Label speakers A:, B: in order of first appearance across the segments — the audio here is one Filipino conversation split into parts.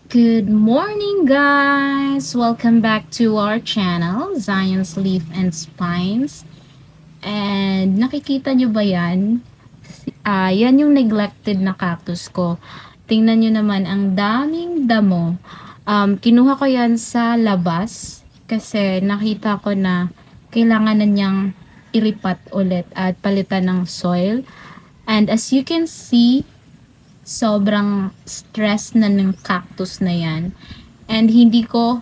A: Good morning, guys! Welcome back to our channel, Zion's Leaf and Spines. And nakikita nyo ba yan? Yan yung neglected na cactus ko. Tingnan nyo naman, ang daming damo. Kinuha ko yan sa labas kasi nakita ko na kailangan na niyang iripat ulit at palitan ng soil. And as you can see, sobrang stress na ng cactus na yan. And hindi ko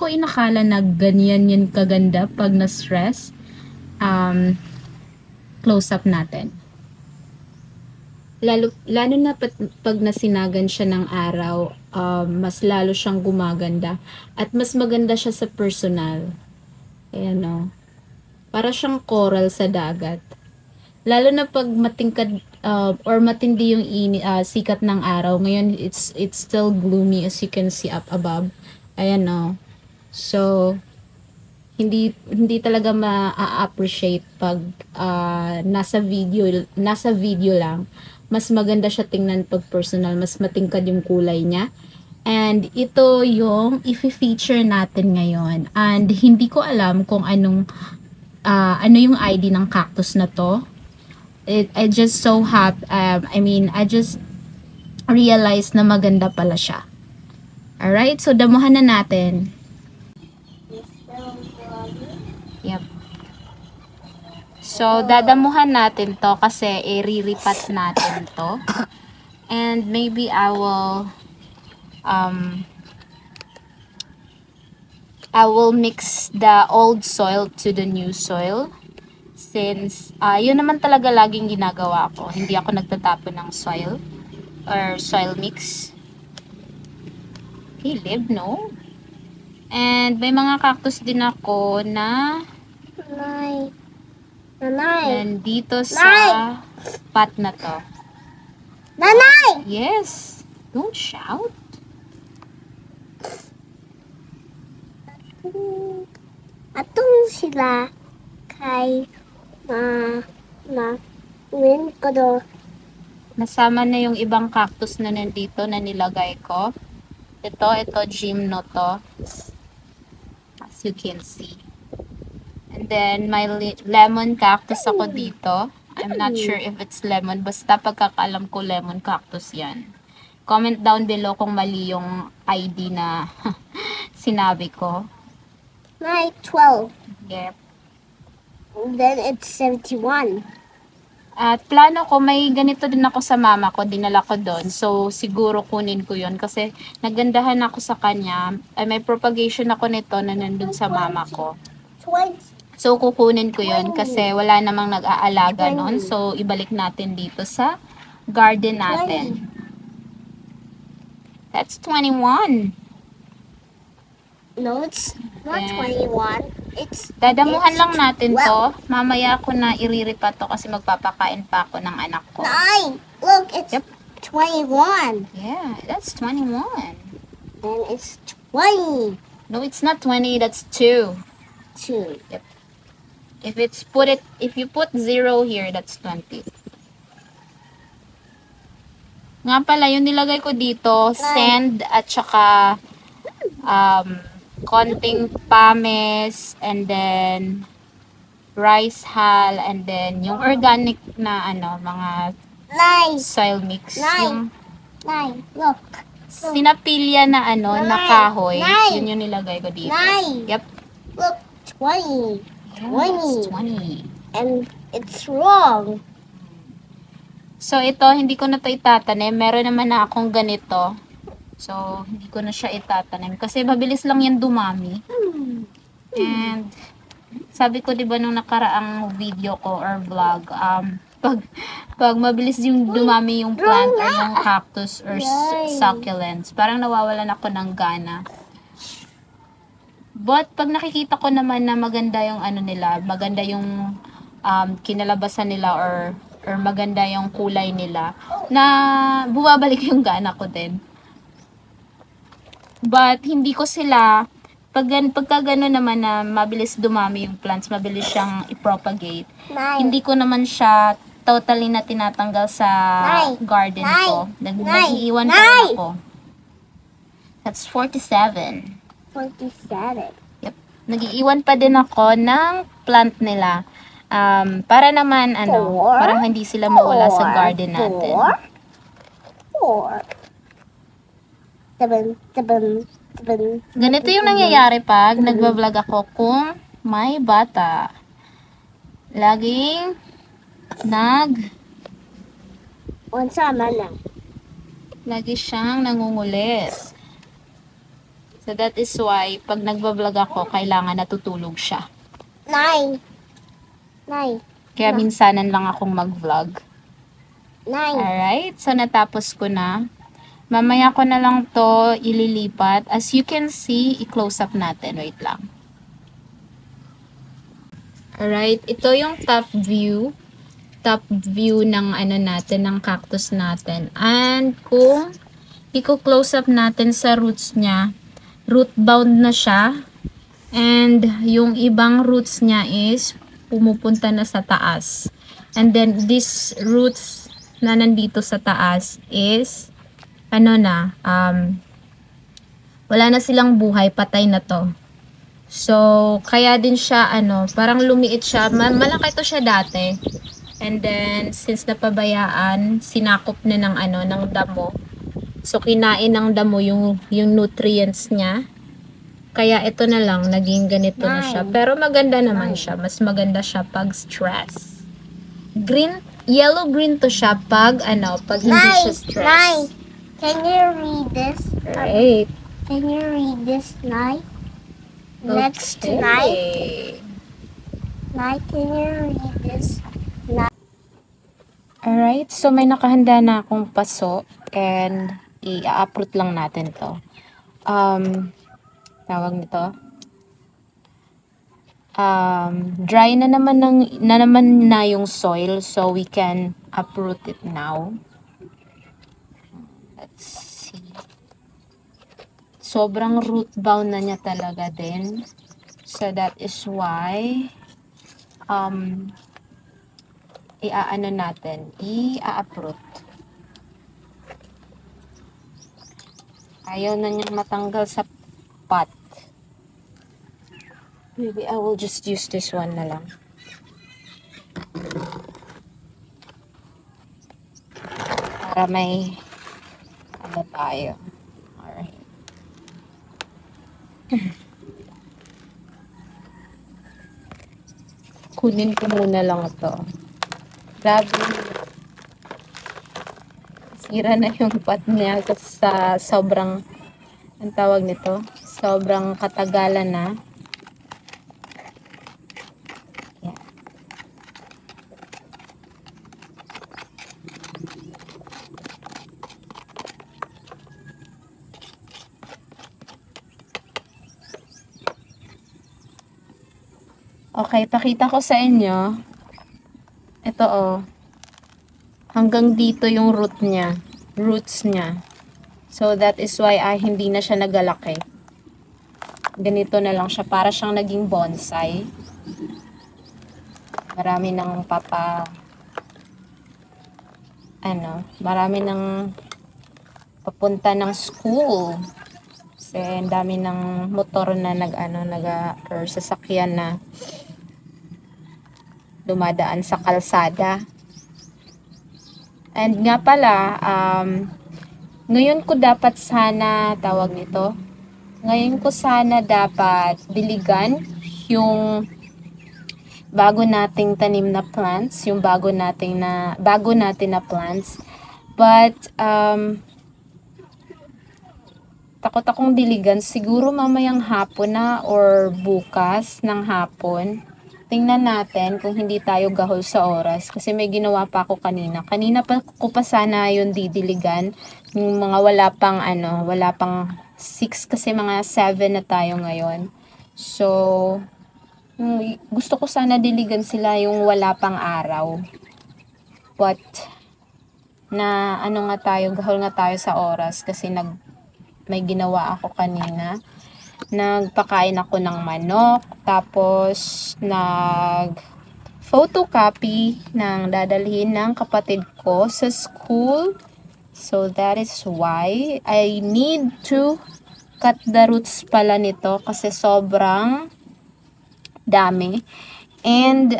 A: inakala na ganyan yun kaganda pag na-stress. Close up natin. Lalo na pag nasinagan siya ng araw, mas lalo siyang gumaganda. At mas maganda siya sa personal. Ayan o. Para siyang coral sa dagat. Lalo na pag matingkad or matindi yung sikat ng araw. Ngayon, it's still gloomy as you can see up above. Ayan o. So, hindi talaga ma-appreciate pag nasa video lang. Mas maganda siya tingnan pag personal. Mas matingkad yung kulay niya. And ito yung i-feature natin ngayon. And hindi ko alam kung ano yung ID ng cactus na to. I just so happy, I just realized na maganda pala siya. Alright, so damuhan na natin. Yep. So, dadamuhan natin to kasi iriripat natin to. And maybe I will mix the old soil to the new soil. Since, yun naman talaga laging ginagawa ko. Hindi ako nagtatapon ng soil or soil mix. Okay, live, no? And may mga cactus din ako na nandito sa pot na to.
B: Nanay!
A: Yes. Don't shout.
B: Atong sila kay win ko do.
A: Nasama na yung ibang cactus na nandito na nilagay ko. Ito gymno to. As you can see. And then, may lemon cactus ako dito. I'm not sure if it's lemon. Basta pagkakaalam ko, lemon cactus yan. Comment down below kung mali yung ID na sinabi ko.
B: My 12.
A: Yep.
B: Then it's 71.
A: At plano ko, may ganito din ako sa mama ko. Dinala ko doon. So, siguro kunin ko yon kasi nagandahan ako sa kanya. May propagation ako nito na nandun sa mama ko.
B: 20.
A: So, kukunin ko yon kasi wala namang nag-aalaga noon. So, ibalik natin dito sa garden natin. That's 21.
B: No, it's not
A: Yeah.
B: 21. It's
A: Dadamuhan lang natin to. Mamaya ko na iriripat to kasi magpapakain pa ako ng anak ko.
B: 9. Look, it's
A: Yep.
B: 21.
A: Yeah, that's 21.
B: Then it's 20.
A: No, it's not 20. That's 2.
B: 2.
A: Yep. If you put 0 here, that's 20. Nga pala, yung nilagay ko dito, sand at saka konting pames and then rice hull and then yung organic na mga
B: 9.
A: soil mix. Yung
B: 9. Look.
A: sinapilya na na kahoy,
B: Nine.
A: yun yung nilagay ko dito.
B: 9.
A: Yep.
B: Look, 20.
A: Yes, 20.
B: And it's wrong.
A: So, ito, hindi ko na to itatanim. Meron naman na akong ganito. So, hindi ko na siya itatanim. Kasi mabilis lang yan dumami. And, sabi ko, diba, nung nakaraang video ko or vlog, pag mabilis yung dumami yung plant or yung cactus or succulents, parang nawawalan ako ng gana. But, pag nakikita ko naman na maganda yung nila, maganda yung kinalabasan nila or maganda yung kulay nila, na bumabalik yung gana ko din. But, hindi ko sila, pagka gano'n naman na mabilis dumami yung plants, mabilis siyang i-propagate, hindi ko naman siya totally na tinatanggal sa garden ko. Nag-iiwan pa rin ako. That's 47.
B: 47.
A: Yep. Nag-iiwan pa din ako ng plant nila. Para naman, para hindi sila mawala sa garden natin.
B: 4. 7, 7, 7.
A: Ganito yung nangyayari pag nagbablog ako kung may bata. Laging lagi siyang nangungulit. So that is why pag nagbablog ako, kailangan natutulog siya.
B: 9.
A: Kaya minsanan lang akong mag-vlog.
B: 9.
A: Alright, so natapos ko na. Mamaya ko na lang to ililipat. As you can see, i-close up natin. Wait lang. Alright, ito yung top view. Top view ng natin, ng cactus natin. And kung i-close up natin sa roots niya, root bound na siya. And yung ibang roots niya is pumupunta na sa taas. And then these roots na nandito sa taas is wala na silang buhay, patay na to. So, kaya din siya, parang lumiit siya. Malaki to siya dati. And then, since napabayaan, sinakop na ng damo. So, kinain ng damo yung nutrients niya. Kaya ito na lang, naging ganito na siya. Pero maganda naman siya. Mas maganda siya pag stress. Yellow-green to siya pag hindi siya stress.
B: 9. Can you read this?
A: Right.
B: Can you read this 9? Next to 9. 9, can you read this?
A: Alright, so may nakahanda na akong paso and i-uproot lang natin to. Tawag nito. Dry na naman na yung soil, so we can uproot it now. Let's see. Sobrang root bound na niya talaga din. So that is why i-uproot. Ayaw na niyang matanggal sa pot. Maybe I will just use this one na lang. Para may tayo. Alright. Kunin ko muna lang ito. Grabe. Sira na yung pot niya sa sobrang, ang tawag nito, sobrang katagalan na. Yan. Okay, pakita ko sa inyo. Ito hanggang dito yung roots niya. So that is why hindi na siya nagalaki. Ganito na lang siya, para siyang naging bonsai. Marami nang papunta ng school. Kasi ang dami ng motor na or sasakyan na dumadaan sa kalsada. And nga pala, ngayon ko dapat sana, ngayon ko sana dapat diligan yung bago nating tanim na plants, yung bago natin na plants. But, takot akong diligan, siguro mamayang hapon na or bukas ng hapon. Tingnan natin kung hindi tayo gahol sa oras. Kasi may ginawa pa ako kanina. Kanina pa ko pa sana yung didiligan. Yung mga wala pang 6 kasi mga 7 na tayo ngayon. So, gusto ko sana diligan sila yung wala pang araw. But, gahol nga tayo sa oras kasi may ginawa ako kanina. Nagpakain ako ng manok, tapos photocopy ng dadalhin ng kapatid ko sa school. So that is why I need to cut the roots pala nito kasi sobrang dami. And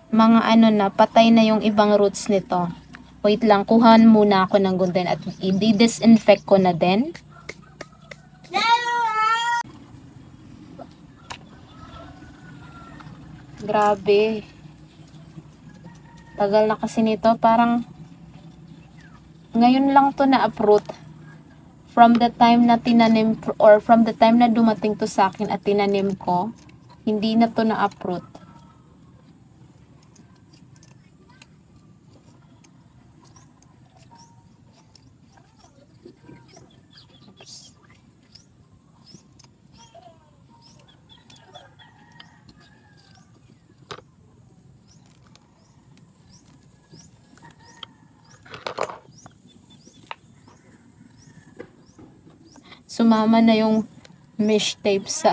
A: mga ano na, patay na yung ibang roots nito. Wait lang, kuhan muna ako ng gunting at i-disinfect ko na din. Grabe. Tagal na kasi nito. Parang ngayon lang to na-uproot. From the time na tinanim or from the time na dumating to sa akin at tinanim ko, hindi na to na-uproot. Sumama na yung mesh tape sa...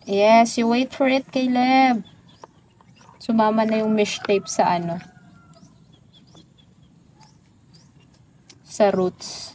A: Yes, you wait for it, Caleb. Sumama na yung mesh tape sa ano. Sa roots.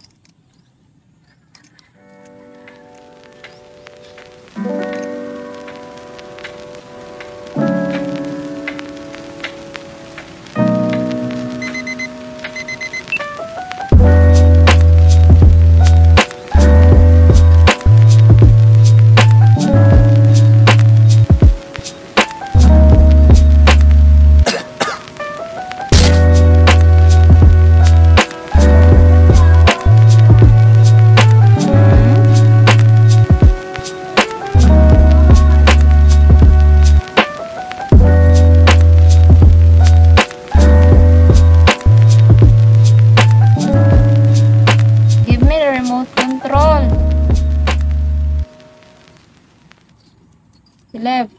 A: Caleb.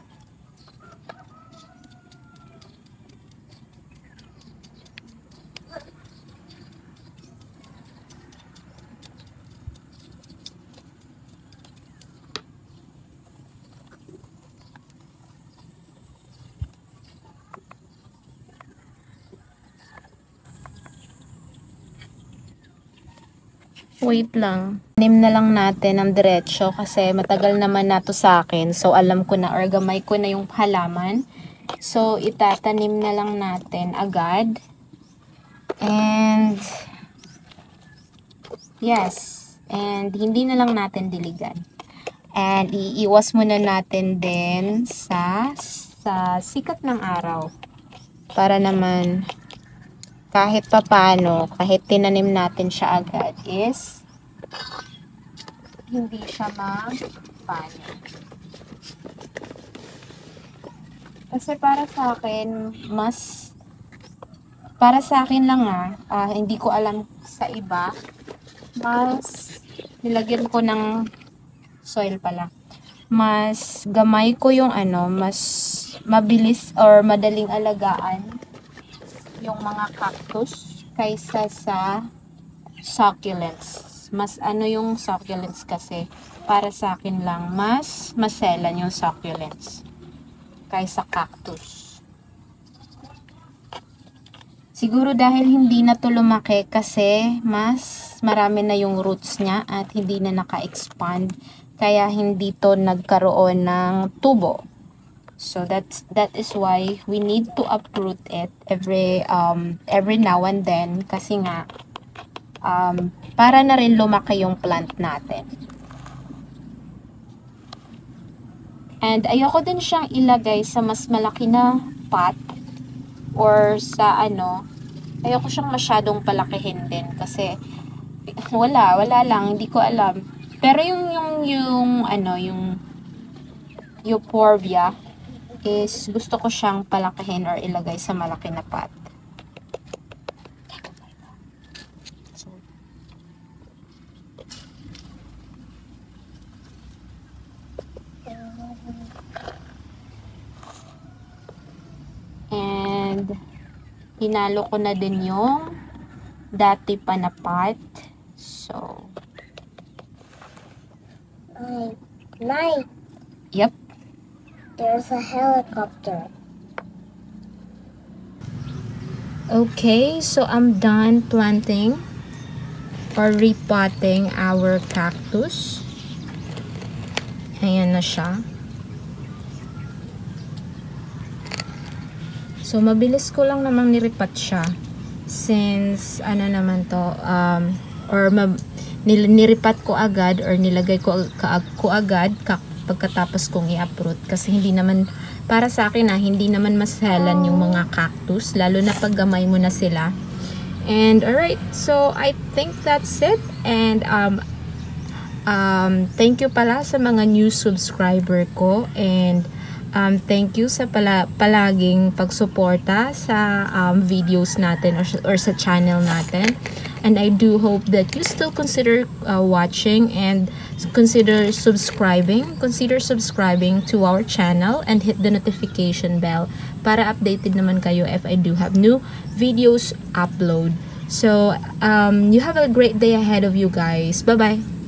A: Wait lang. Tanim na lang natin ng diretso kasi matagal naman na to sa akin. So, alam ko na or gamay ko na yung halaman. So, itatanim na lang natin agad. And, yes. And, hindi na lang natin diligan. And, iiwas muna natin din sa sikat ng araw. Para naman kahit papano, kahit tinanim natin siya agad is hindi siya magpanya. Kasi para sa akin, para sa akin lang hindi ko alam sa iba, mas nilagyan ko ng soil pala. Mas gamay ko yung mas mabilis or madaling alagaan yung mga cactus kaysa sa succulents. Mas yung succulents kasi para sa akin lang mas maselan yung succulents kaysa cactus. Siguro dahil hindi na to lumaki kasi mas marami na yung roots niya at hindi na naka-expand kaya hindi to nagkaroon ng tubo. So that is why we need to uproot it every now and then kasi nga para na rin lumaki yung plant natin. And ayoko din siyang ilagay sa mas malaki na pot or sa ayoko siyang masyadong palakihin din kasi wala lang, hindi ko alam. Pero yung euphorbia is gusto ko siyang palakihin or ilagay sa malaki na pot. And hinalo ko na din yung dati pa na pot. So,
B: Night.
A: yep.
B: There's a helicopter.
A: Okay, so I'm done planting or repotting our cactus. Ayan na siya. So, mabilis ko lang namang niripat siya. Since, ano naman to, niripat ko agad or nilagay ko agad pagkatapos kong i-uproot. Kasi hindi naman, para sa akin hindi naman masalan yung mga cactus. Lalo na pag gamay mo na sila. And, alright. So, I think that's it. And, thank you pala sa mga new subscriber ko. And, thank you sa palaging pagsuporta sa videos natin or sa channel natin. And I do hope that you still consider watching and consider subscribing to our channel and hit the notification bell para updated naman kayo if I do have new videos upload. So, you have a great day ahead of you guys. Bye-bye!